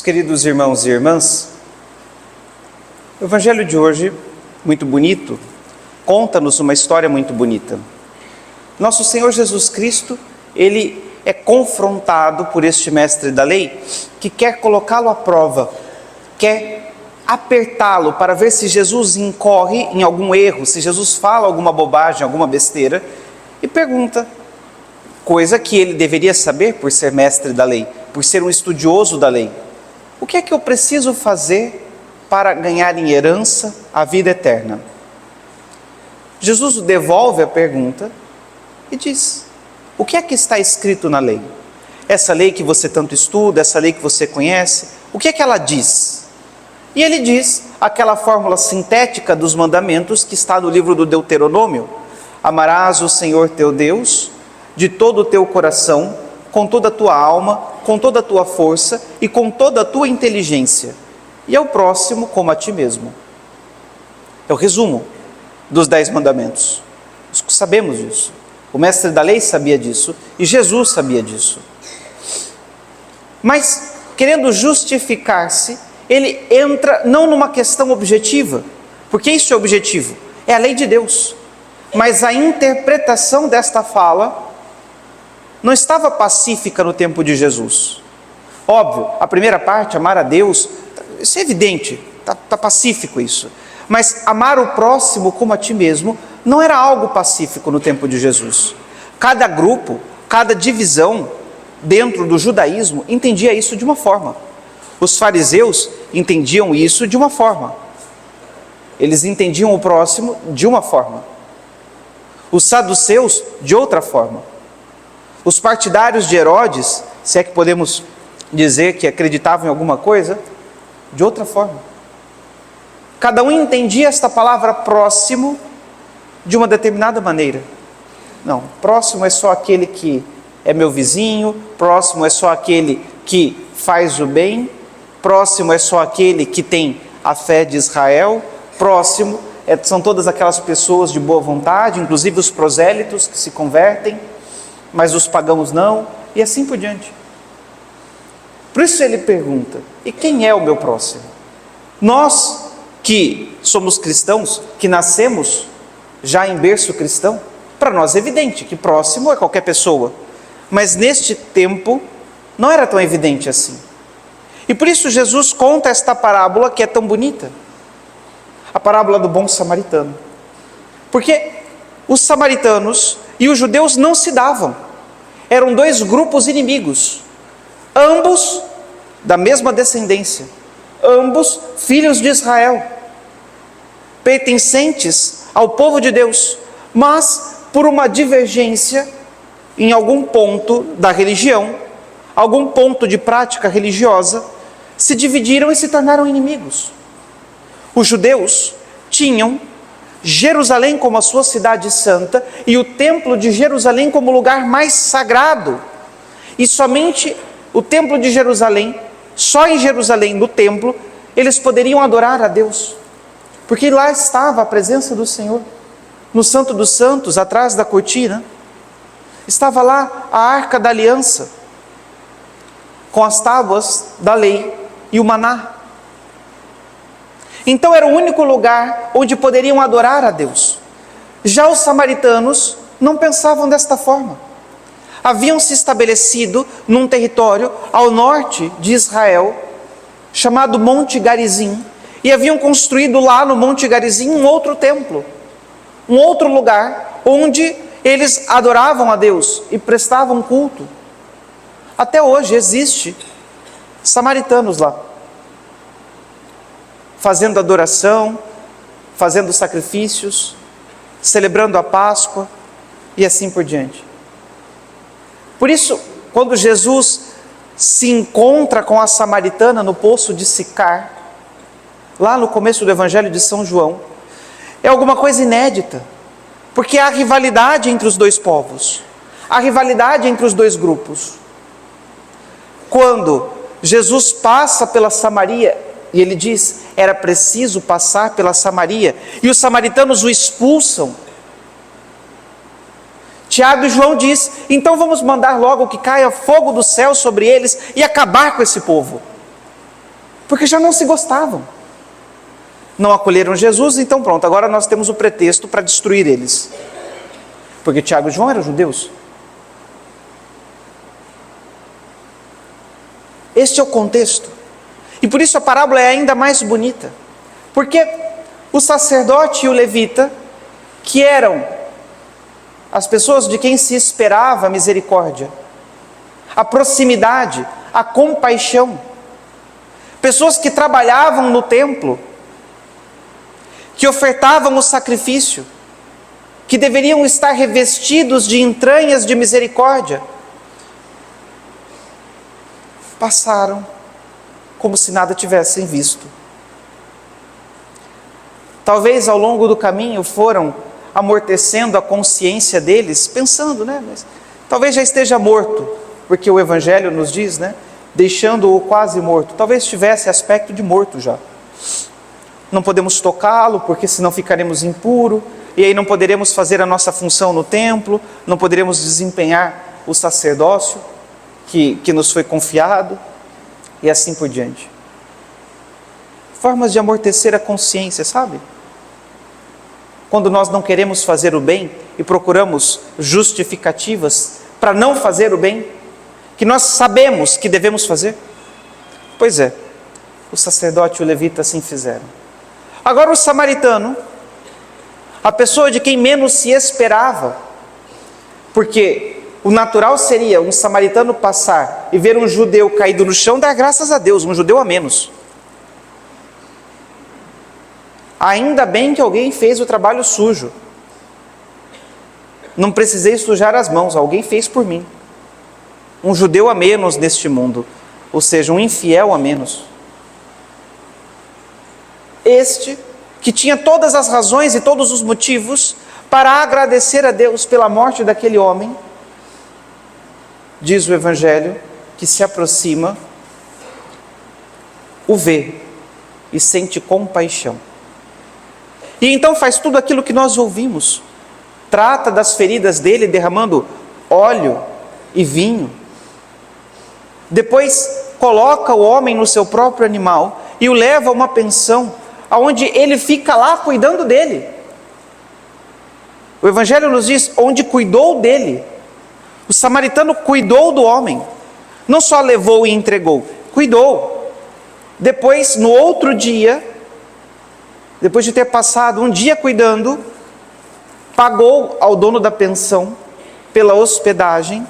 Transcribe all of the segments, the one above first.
queridos irmãos e irmãs, o Evangelho de hoje, muito bonito, conta-nos uma história muito bonita. Nosso Senhor Jesus Cristo, Ele é confrontado por este mestre da lei, que quer colocá-lo à prova, quer apertá-lo para ver se Jesus incorre em algum erro, se Jesus fala alguma bobagem, alguma besteira, e pergunta, coisa que ele deveria saber por ser mestre da lei, por ser um estudioso da lei: o que é que eu preciso fazer para ganhar em herança a vida eterna? Jesus devolve a pergunta e diz: o que é que está escrito na lei? Essa lei que você tanto estuda, essa lei que você conhece, o que é que ela diz? E ele diz aquela fórmula sintética dos mandamentos que está no livro do Deuteronômio: amarás o Senhor teu Deus de todo o teu coração, com toda a tua alma, com toda a tua força e com toda a tua inteligência, e ao próximo como a ti mesmo. É o resumo dos 10 mandamentos. Nós sabemos disso. O mestre da lei sabia disso e Jesus sabia disso. Mas, querendo justificar-se, ele entra não numa questão objetiva, porque isso é objetivo, é a lei de Deus. Mas a interpretação desta fala não estava pacífica no tempo de Jesus. Óbvio, a primeira parte, amar a Deus, isso é evidente, está pacífico isso. Mas amar o próximo como a ti mesmo não era algo pacífico no tempo de Jesus. Cada grupo, cada divisão dentro do judaísmo entendia isso de uma forma. Os fariseus entendiam isso de uma forma. Eles entendiam o próximo de uma forma. Os saduceus de outra forma. Os partidários de Herodes, se é que podemos dizer que acreditavam em alguma coisa, de outra forma. Cada um entendia esta palavra próximo de uma determinada maneira. Não, próximo é só aquele que é meu vizinho, próximo é só aquele que faz o bem, próximo é só aquele que tem a fé de Israel, próximo são todas aquelas pessoas de boa vontade, inclusive os prosélitos que se convertem, mas os pagãos não, e assim por diante. Por isso ele pergunta: e quem é o meu próximo? Nós que somos cristãos, que nascemos já em berço cristão, para nós é evidente que próximo é qualquer pessoa, mas neste tempo não era tão evidente assim. E por isso Jesus conta esta parábola que é tão bonita, a parábola do bom samaritano, porque os samaritanos e os judeus não se davam, eram 2 grupos inimigos, ambos da mesma descendência, ambos filhos de Israel, pertencentes ao povo de Deus, mas por uma divergência em algum ponto da religião, algum ponto de prática religiosa, se dividiram e se tornaram inimigos. Os judeus tinham Jerusalém como a sua cidade santa e o templo de Jerusalém como o lugar mais sagrado. E somente o templo de Jerusalém, só em Jerusalém, no templo, eles poderiam adorar a Deus. Porque lá estava a presença do Senhor. No Santo dos Santos, atrás da cortina, estava lá a Arca da Aliança, com as tábuas da lei e o maná. Então era o único lugar onde poderiam adorar a Deus. Já os samaritanos não pensavam desta forma. Haviam se estabelecido num território ao norte de Israel, chamado Monte Garizim, e haviam construído lá no Monte Garizim um outro templo, um outro lugar onde eles adoravam a Deus e prestavam culto. Até hoje existe samaritanos lá, fazendo adoração, fazendo sacrifícios, celebrando a Páscoa e assim por diante. Por isso, quando Jesus se encontra com a samaritana no poço de Sicar, lá no começo do Evangelho de São João, é alguma coisa inédita, porque há rivalidade entre os 2 povos, há rivalidade entre os 2 grupos. Quando Jesus passa pela Samaria, e ele diz, era preciso passar pela Samaria, e os samaritanos o expulsam, Tiago e João diz, então vamos mandar logo que caia fogo do céu sobre eles e acabar com esse povo. porque já não se gostavam. Não acolheram Jesus, então pronto, agora nós temos o pretexto para destruir eles. Porque Tiago e João eram judeus. Este é o contexto. E por isso a parábola é ainda mais bonita. Porque o sacerdote e o levita, que eram as pessoas de quem se esperava a misericórdia, a proximidade, a compaixão, pessoas que trabalhavam no templo, que ofertavam o sacrifício, que deveriam estar revestidos de entranhas de misericórdia, passaram como se nada tivessem visto. Talvez ao longo do caminho foram amortecendo a consciência deles, pensando, mas talvez já esteja morto, porque o Evangelho nos diz, deixando-o quase morto. Talvez tivesse aspecto de morto já. Não podemos tocá-lo, porque senão ficaremos impuros, e aí não poderemos fazer a nossa função no templo, não poderemos desempenhar o sacerdócio que nos foi confiado, e assim por diante. Formas de amortecer a consciência, sabe? Quando nós não queremos fazer o bem e procuramos justificativas para não fazer o bem, que nós sabemos que devemos fazer. Pois é, o sacerdote e o levita assim fizeram. Agora o samaritano, a pessoa de quem menos se esperava, porque o natural seria um samaritano passar e ver um judeu caído no chão, dar graças a Deus, um judeu a menos. Ainda bem que alguém fez o trabalho sujo. Não precisei sujar as mãos, alguém fez por mim. Um judeu a menos neste mundo, ou seja, um infiel a menos. Este, que tinha todas as razões e todos os motivos para agradecer a Deus pela morte daquele homem, diz o Evangelho, que se aproxima, o vê e sente compaixão. E então faz tudo aquilo que nós ouvimos. Trata das feridas dele, derramando óleo e vinho. Depois coloca o homem no seu próprio animal e o leva a uma pensão, onde ele fica lá cuidando dele. O Evangelho nos diz, onde cuidou dele. O samaritano cuidou do homem. Não só levou e entregou, cuidou. Depois, no outro dia, depois de ter passado um dia cuidando, pagou ao dono da pensão pela hospedagem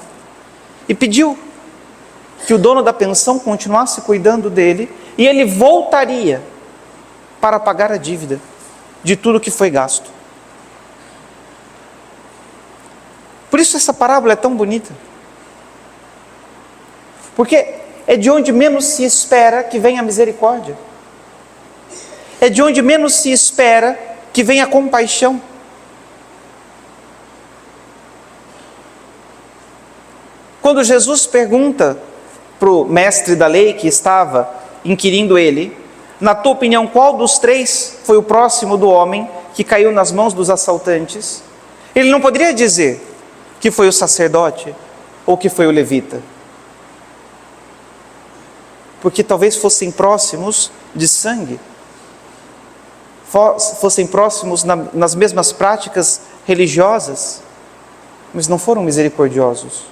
e pediu que o dono da pensão continuasse cuidando dele e ele voltaria para pagar a dívida de tudo que foi gasto. Por isso essa parábola é tão bonita. Porque é de onde menos se espera que venha a misericórdia. É de onde menos se espera que venha a compaixão. Quando Jesus pergunta para o mestre da lei que estava inquirindo ele, na tua opinião, qual dos três foi o próximo do homem que caiu nas mãos dos assaltantes? Ele não poderia dizer que foi o sacerdote ou que foi o levita, porque talvez fossem próximos de sangue, fossem próximos nas mesmas práticas religiosas, mas não foram misericordiosos.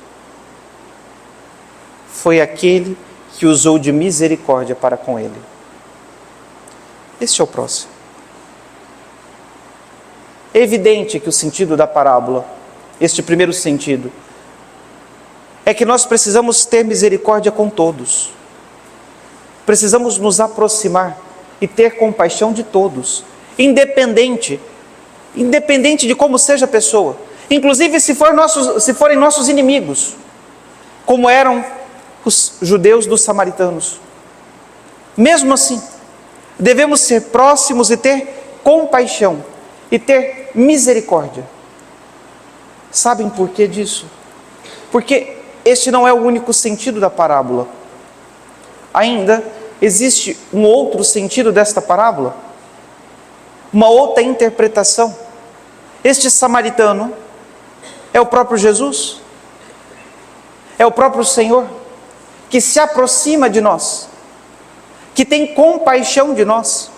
Foi aquele que usou de misericórdia para com ele. Este é o próximo. É evidente que o sentido da parábola, este primeiro sentido, é que nós precisamos ter misericórdia com todos. Precisamos nos aproximar e ter compaixão de todos, independente de como seja a pessoa, inclusive se forem nossos inimigos, como eram os judeus dos samaritanos. Mesmo assim, devemos ser próximos e ter compaixão e ter misericórdia. Sabem por que disso? Porque este não é o único sentido da parábola. Ainda existe um outro sentido desta parábola, uma outra interpretação. Este samaritano é o próprio Jesus, é o próprio Senhor, que se aproxima de nós, que tem compaixão de nós.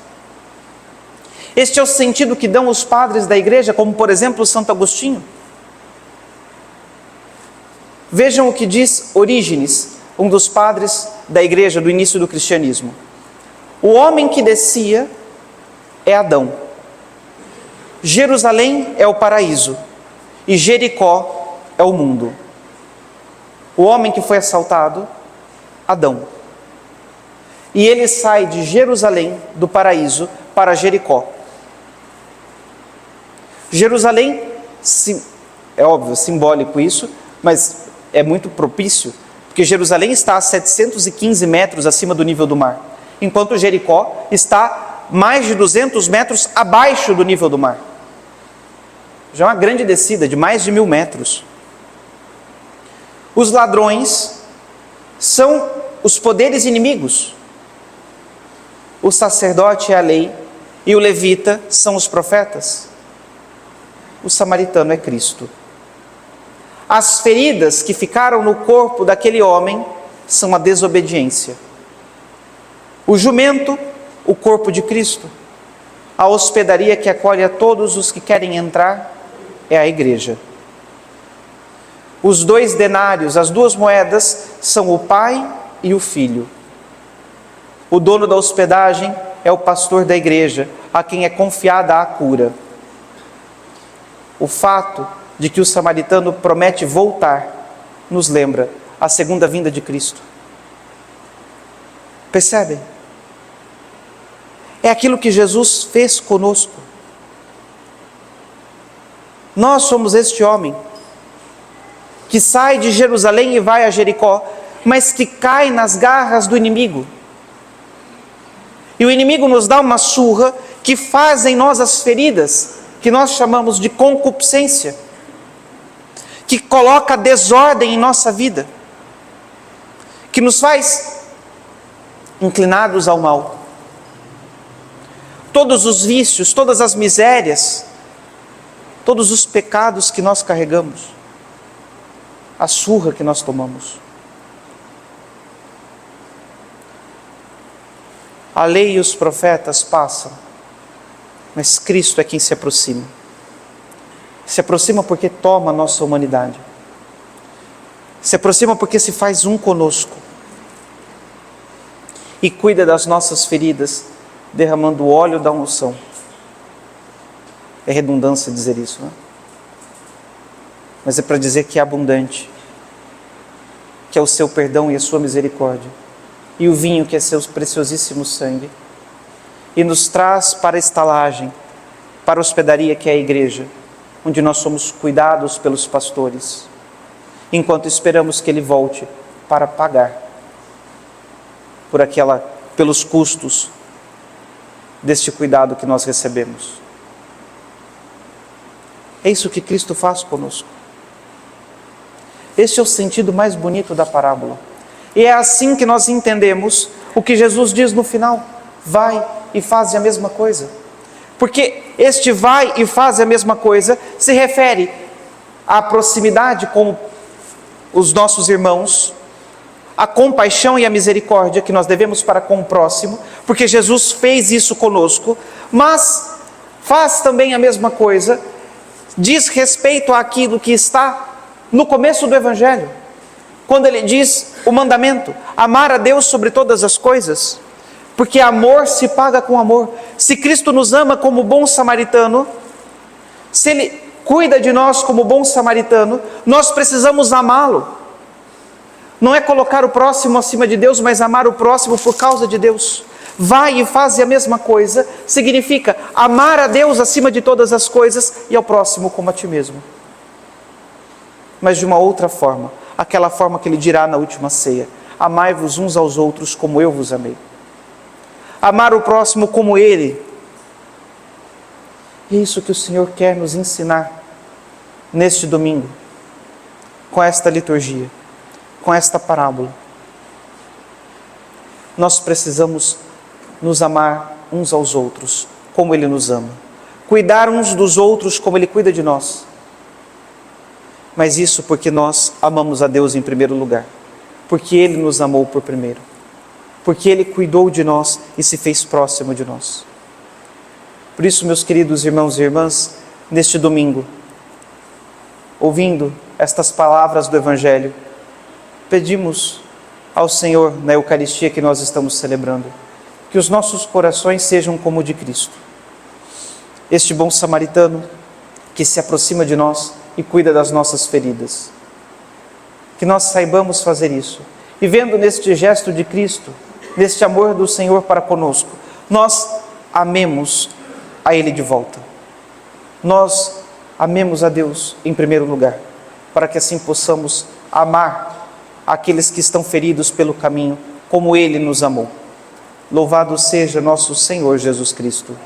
Este é o sentido que dão os padres da igreja, como por exemplo Santo Agostinho. Vejam o que diz Orígenes, um dos padres da igreja do início do cristianismo. O homem que descia é Adão. Jerusalém é o paraíso e Jericó é o mundo. O homem que foi assaltado, Adão. E ele sai de Jerusalém, do paraíso, para Jericó. Jerusalém, é óbvio, simbólico isso, mas é muito propício, porque Jerusalém está a 715 metros acima do nível do mar, enquanto Jericó está mais de 200 metros abaixo do nível do mar. Já é uma grande descida de mais de 1000 metros. Os ladrões são os poderes inimigos. O sacerdote é a lei e o levita são os profetas. O samaritano é Cristo. As feridas que ficaram no corpo daquele homem são a desobediência. O jumento, o corpo de Cristo. A hospedaria que acolhe a todos os que querem entrar é a igreja. Os 2 denários, as 2 moedas, são o pai e o filho. O dono da hospedagem é o pastor da igreja, a quem é confiada a cura. O fato de que o samaritano promete voltar nos lembra a segunda vinda de Cristo. Percebem? É aquilo que Jesus fez conosco. Nós somos este homem que sai de Jerusalém e vai a Jericó, mas que cai nas garras do inimigo. E o inimigo nos dá uma surra que faz em nós as feridas, que nós chamamos de concupiscência, que coloca desordem em nossa vida, que nos faz inclinados ao mal. Todos os vícios, todas as misérias, todos os pecados que nós carregamos, a surra que nós tomamos. A lei e os profetas passam, mas Cristo é quem se aproxima. Se aproxima porque toma a nossa humanidade. Se aproxima porque se faz um conosco. E cuida das nossas feridas, derramando o óleo da unção. É redundância dizer isso, não é? Mas é para dizer que é abundante, que é o seu perdão e a sua misericórdia, e o vinho que é seu preciosíssimo sangue, e nos traz para a estalagem, para a hospedaria que é a igreja, onde nós somos cuidados pelos pastores, enquanto esperamos que Ele volte para pagar pelos custos deste cuidado que nós recebemos. É isso que Cristo faz conosco. Este é o sentido mais bonito da parábola. E é assim que nós entendemos o que Jesus diz no final: vai e faz a mesma coisa. Porque este vai e faz a mesma coisa se refere à proximidade com os nossos irmãos, a compaixão e a misericórdia que nós devemos para com o próximo, porque Jesus fez isso conosco, mas faz também a mesma coisa, diz respeito àquilo que está no começo do Evangelho, quando ele diz o mandamento: amar a Deus sobre todas as coisas, porque amor se paga com amor. Se Cristo nos ama como bom samaritano, se Ele cuida de nós como bom samaritano, nós precisamos amá-lo. Não é colocar o próximo acima de Deus, mas amar o próximo por causa de Deus. Vai e faz a mesma coisa significa amar a Deus acima de todas as coisas e ao próximo como a ti mesmo. Mas de uma outra forma, aquela forma que Ele dirá na última ceia: amai-vos uns aos outros como eu vos amei. Amar o próximo como Ele. É isso que o Senhor quer nos ensinar neste domingo, com esta liturgia, com esta parábola. Nós precisamos nos amar uns aos outros como Ele nos ama, cuidar uns dos outros como Ele cuida de nós. Mas isso porque nós amamos a Deus em primeiro lugar, porque Ele nos amou por primeiro, porque Ele cuidou de nós e se fez próximo de nós. Por isso, meus queridos irmãos e irmãs, neste domingo, ouvindo estas palavras do Evangelho, pedimos ao Senhor, na Eucaristia que nós estamos celebrando, que os nossos corações sejam como o de Cristo. Este bom samaritano que se aproxima de nós e cuida das nossas feridas. Que nós saibamos fazer isso. E vendo neste gesto de Cristo, neste amor do Senhor para conosco, nós amemos a Ele de volta. Nós amemos a Deus em primeiro lugar, para que assim possamos amar aqueles que estão feridos pelo caminho, como Ele nos amou. Louvado seja nosso Senhor Jesus Cristo.